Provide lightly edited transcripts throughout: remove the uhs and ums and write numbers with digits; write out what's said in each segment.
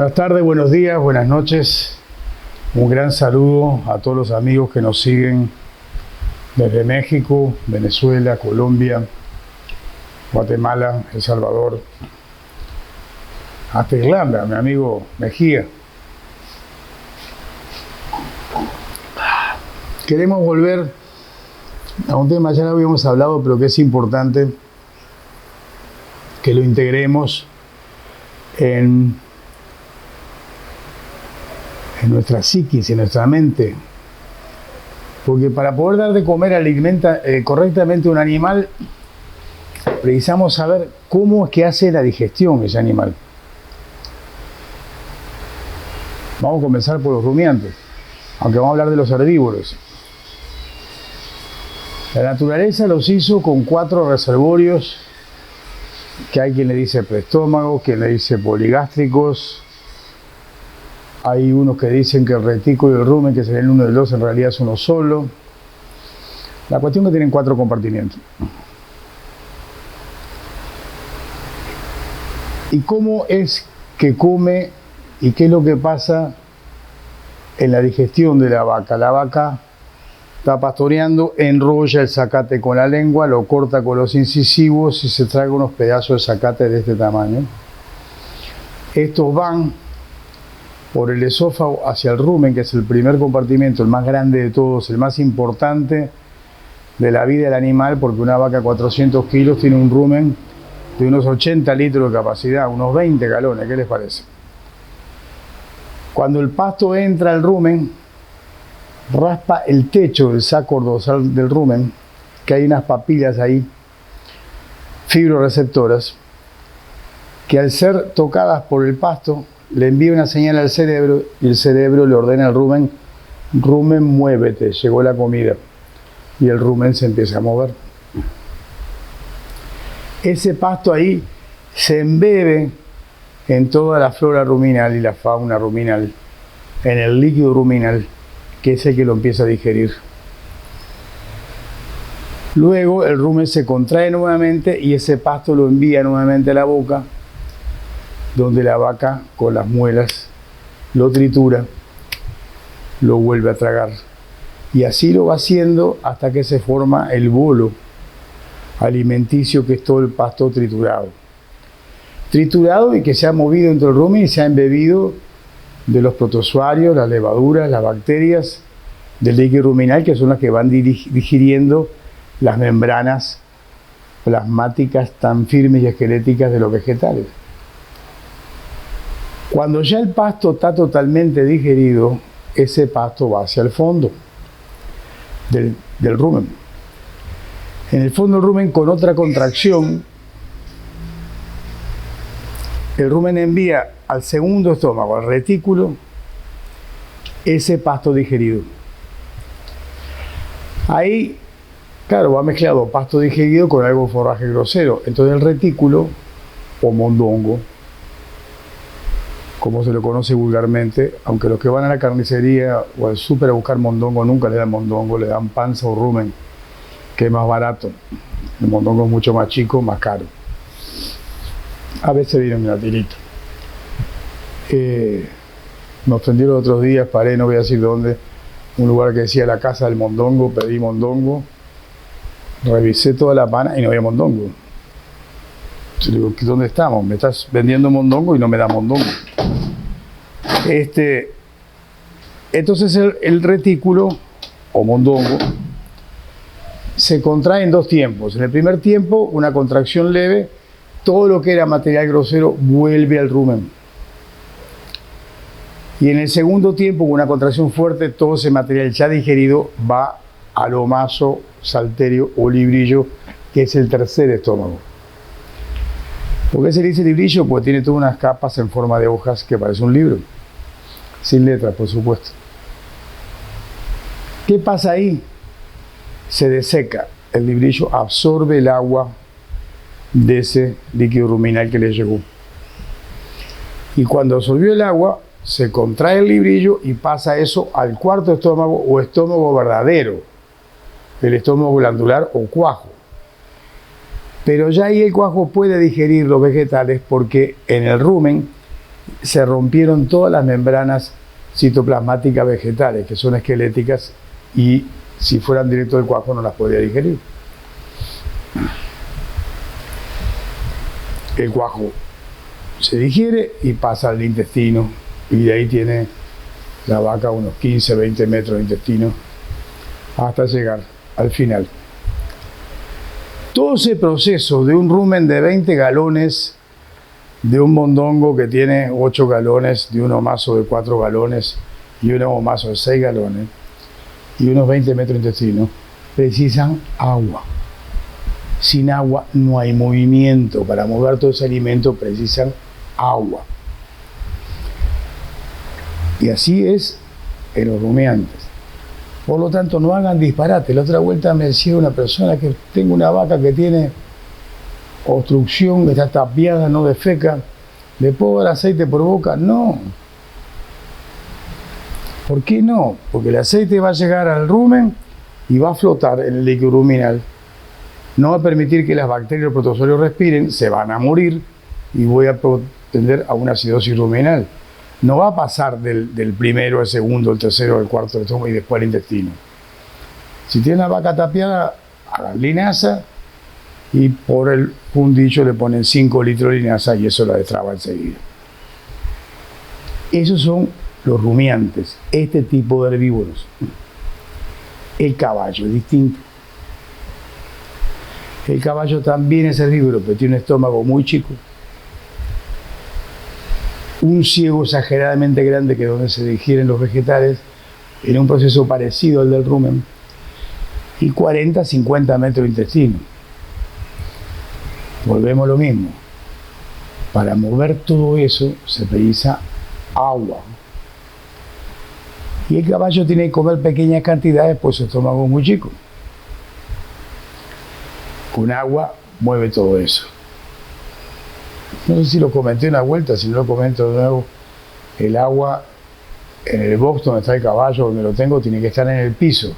Buenas tardes, buenos días, buenas noches. Un gran saludo a todos los amigos que nos siguen desde México, Venezuela, Colombia, Guatemala, El Salvador, hasta Irlanda, mi amigo Mejía. Queremos volver a un tema, ya lo habíamos hablado, pero que es importante que lo integremos en nuestra psiquis, en nuestra mente. Porque para poder dar de comer correctamente a un animal, precisamos saber cómo es que hace la digestión ese animal. Vamos a comenzar por los rumiantes, aunque vamos a hablar de los herbívoros. La naturaleza los hizo con 4 reservorios, que hay quien le dice preestómago, quien le dice poligástricos. Hay unos que dicen que el retículo y el rumen, que serían uno de los, en realidad es uno solo. La cuestión es que tienen 4 compartimientos. ¿Y cómo es que come y qué es lo que pasa en la digestión de la vaca? La vaca está pastoreando, enrolla el zacate con la lengua, lo corta con los incisivos y se traga unos pedazos de zacate de este tamaño. Estos van por el esófago hacia el rumen, que es el primer compartimento, el más grande de todos, el más importante de la vida del animal, porque una vaca de 400 kilos tiene un rumen de unos 80 litros de capacidad, unos 20 galones, ¿qué les parece? Cuando el pasto entra al rumen, raspa el techo del saco dorsal del rumen, que hay unas papilas ahí, fibroreceptoras, que al ser tocadas por el pasto, le envía una señal al cerebro y el cerebro le ordena al rumen: rumen, muévete, llegó la comida. Y el rumen se empieza a mover. Ese pasto ahí se embebe en toda la flora ruminal y la fauna ruminal, en el líquido ruminal, que es el que lo empieza a digerir. Luego el rumen se contrae nuevamente y ese pasto lo envía nuevamente a la boca, donde la vaca con las muelas lo tritura, lo vuelve a tragar. Y así lo va haciendo hasta que se forma el bolo alimenticio, que es todo el pasto triturado. Triturado y que se ha movido dentro del rumen y se ha embebido de los protozoarios, las levaduras, las bacterias del líquido ruminal, que son las que van digiriendo las membranas plasmáticas tan firmes y esqueléticas de los vegetales. Cuando ya el pasto está totalmente digerido, ese pasto va hacia el fondo del rumen. En el fondo del rumen, con otra contracción, el rumen envía al segundo estómago, al retículo, ese pasto digerido. Ahí, claro, va mezclado pasto digerido con algo de forraje grosero. Entonces el retículo, o mondongo, como se lo conoce vulgarmente, aunque los que van a la carnicería o al súper a buscar mondongo nunca le dan mondongo, le dan panza o rumen, que es más barato. El mondongo es mucho más chico, más caro. A veces viene una tirita. Me ofendí los otros días, paré, no voy a decir dónde, un lugar que decía la casa del mondongo, pedí mondongo, revisé toda la pana y no había mondongo. Yo digo, ¿dónde estamos? Me estás vendiendo mondongo y no me das mondongo. Entonces el retículo, o mondongo, se contrae en 2 tiempos. En el primer tiempo, una contracción leve, todo lo que era material grosero vuelve al rumen. Y en el segundo tiempo, con una contracción fuerte, todo ese material ya digerido va al omaso, salterio o librillo, que es el tercer estómago. ¿Por qué se le dice librillo? Porque tiene todas unas capas en forma de hojas que parece un libro, sin letras, por supuesto. ¿Qué pasa ahí? Se deseca. El librillo absorbe el agua de ese líquido ruminal que le llegó. Y cuando absorbió el agua, se contrae el librillo y pasa eso al cuarto estómago, o estómago verdadero, el estómago glandular o cuajo. Pero ya ahí el cuajo puede digerir los vegetales, porque en el rumen se rompieron todas las membranas citoplasmáticas vegetales, que son esqueléticas, y si fueran directo del cuajo no las podría digerir. El cuajo se digiere y pasa al intestino, y de ahí tiene la vaca unos 15, 20 metros de intestino hasta llegar al final. Todo ese proceso de un rumen de 20 galones, de un mondongo que tiene 8 galones, de un omazo de 4 galones y un omazo de 6 galones y unos 20 metros de intestino, precisan agua. Sin agua no hay movimiento. Para mover todo ese alimento precisan agua. Y así es en los rumiantes. Por lo tanto, no hagan disparate. La otra vuelta me decía una persona que tengo una vaca que tiene obstrucción, que está tapiada, no defeca. ¿Le puedo dar aceite por boca? No. ¿Por qué no? Porque el aceite va a llegar al rumen y va a flotar en el líquido ruminal. No va a permitir que las bacterias y los protozoarios respiren, se van a morir y voy a tender a una acidosis ruminal. No va a pasar del primero al segundo, al tercero, al cuarto, al estómago y después al intestino. Si tiene una vaca tapiada, hagan linaza y por el fundillo le ponen 5 litros de linaza y eso la destraba enseguida. Esos son los rumiantes, este tipo de herbívoros. El caballo es distinto. El caballo también es herbívoro, pero tiene un estómago muy chico. Un ciego exageradamente grande, que es donde se digieren los vegetales, en un proceso parecido al del rumen, y 40, 50 metros de intestino. Volvemos a lo mismo. Para mover todo eso se precisa agua. Y el caballo tiene que comer pequeñas cantidades, pues su estómago es muy chico. Con agua mueve todo eso. No sé si lo comenté una vuelta, si no lo comento de nuevo. El agua en el box donde está el caballo, donde lo tengo, tiene que estar en el piso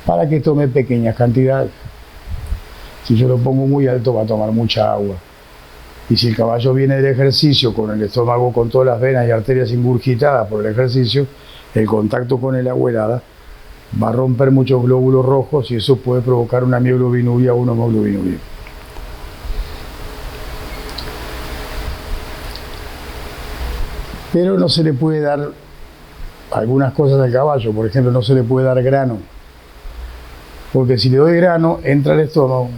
para que tome pequeñas cantidades. Si yo lo pongo muy alto, va a tomar mucha agua. Y si el caballo viene del ejercicio con el estómago, con todas las venas y arterias ingurgitadas por el ejercicio, el contacto con el agua helada va a romper muchos glóbulos rojos y eso puede provocar una mioglobinuria o una hemoglobinuria. Pero no se le puede dar algunas cosas al caballo, por ejemplo, no se le puede dar grano, porque si le doy grano, entra al estómago,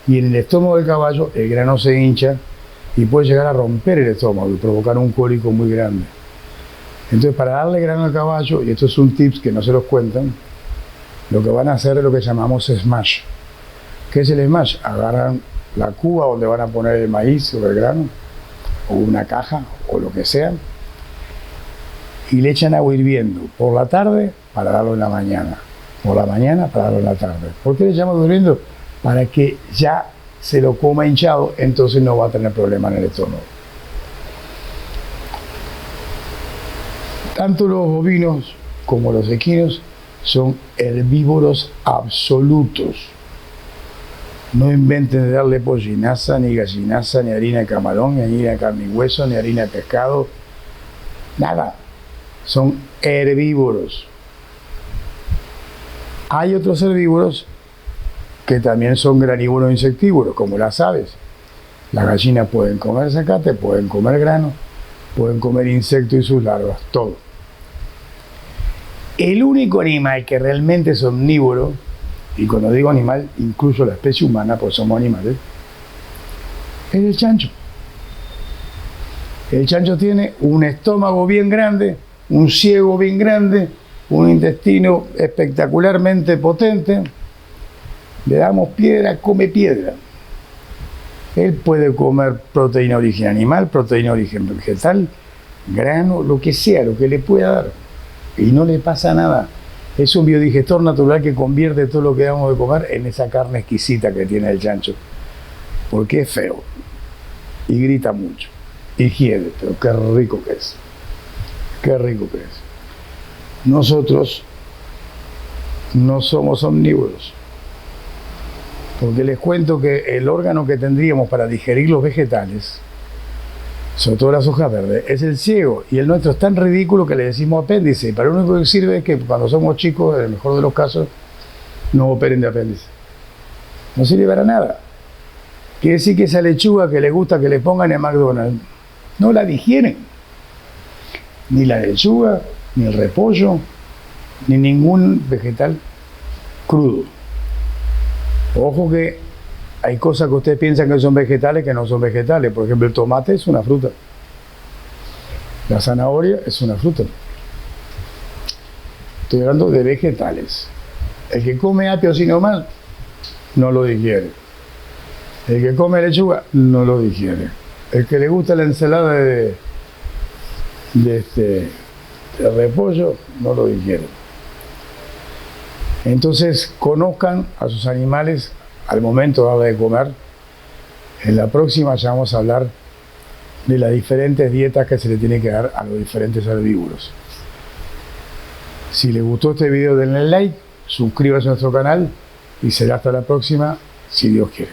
y en el estómago del caballo el grano se hincha y puede llegar a romper el estómago y provocar un cólico muy grande. Entonces, para darle grano al caballo, y esto es un tips que no se los cuentan, lo que van a hacer es lo que llamamos smash. ¿Qué es el smash? Agarran la cuba donde van a poner el maíz o el grano, o una caja, o lo que sea, y le echan agua hirviendo por la tarde para darlo en la mañana, por la mañana para darlo en la tarde. ¿Por qué le echamos agua hirviendo? Para que ya se lo coma hinchado, entonces no va a tener problema en el estómago. Tanto los bovinos como los equinos son herbívoros absolutos. No inventen de darle pollinaza, ni gallinaza, ni harina de camarón, ni harina de carne y hueso, ni harina de pescado. Nada. Son herbívoros. Hay otros herbívoros que también son granívoros insectívoros, como las aves. Las gallinas pueden comer zacate, pueden comer grano, pueden comer insectos y sus larvas, todo. El único animal que realmente es omnívoro, y cuando digo animal incluyo la especie humana, pues somos animales, es el chancho. El chancho tiene un estómago bien grande, un ciego bien grande, un intestino espectacularmente potente. Le damos piedra, come piedra. Él puede comer proteína de origen animal, proteína de origen vegetal, grano, lo que sea, lo que le pueda dar. Y no le pasa nada. Es un biodigestor natural que convierte todo lo que damos de comer en esa carne exquisita que tiene el chancho. Porque es feo. Y grita mucho. Y hiede, pero qué rico que es. Qué rico que es. Nosotros no somos omnívoros. Porque les cuento que el órgano que tendríamos para digerir los vegetales sobre todo las hojas verdes, es el ciego. Y el nuestro es tan ridículo que le decimos apéndice. Y para lo único que sirve es que cuando somos chicos, en el mejor de los casos, nos operen de apéndice. No sirve para nada. Quiere decir que esa lechuga que les gusta que le pongan en McDonald's, no la digieren. Ni la lechuga, ni el repollo, ni ningún vegetal crudo. Ojo que hay cosas que ustedes piensan que son vegetales que no son vegetales. Por ejemplo, el tomate es una fruta. La zanahoria es una fruta. Estoy hablando de vegetales. El que come apio así nomás, no lo digiere. El que come lechuga, no lo digiere. El que le gusta la ensalada de repollo, no lo digiere. Entonces, conozcan a sus animales al momento de darle de comer. En la próxima ya vamos a hablar de las diferentes dietas que se le tiene que dar a los diferentes herbívoros. Si les gustó este video, denle like, suscríbanse a nuestro canal y será hasta la próxima, si Dios quiere.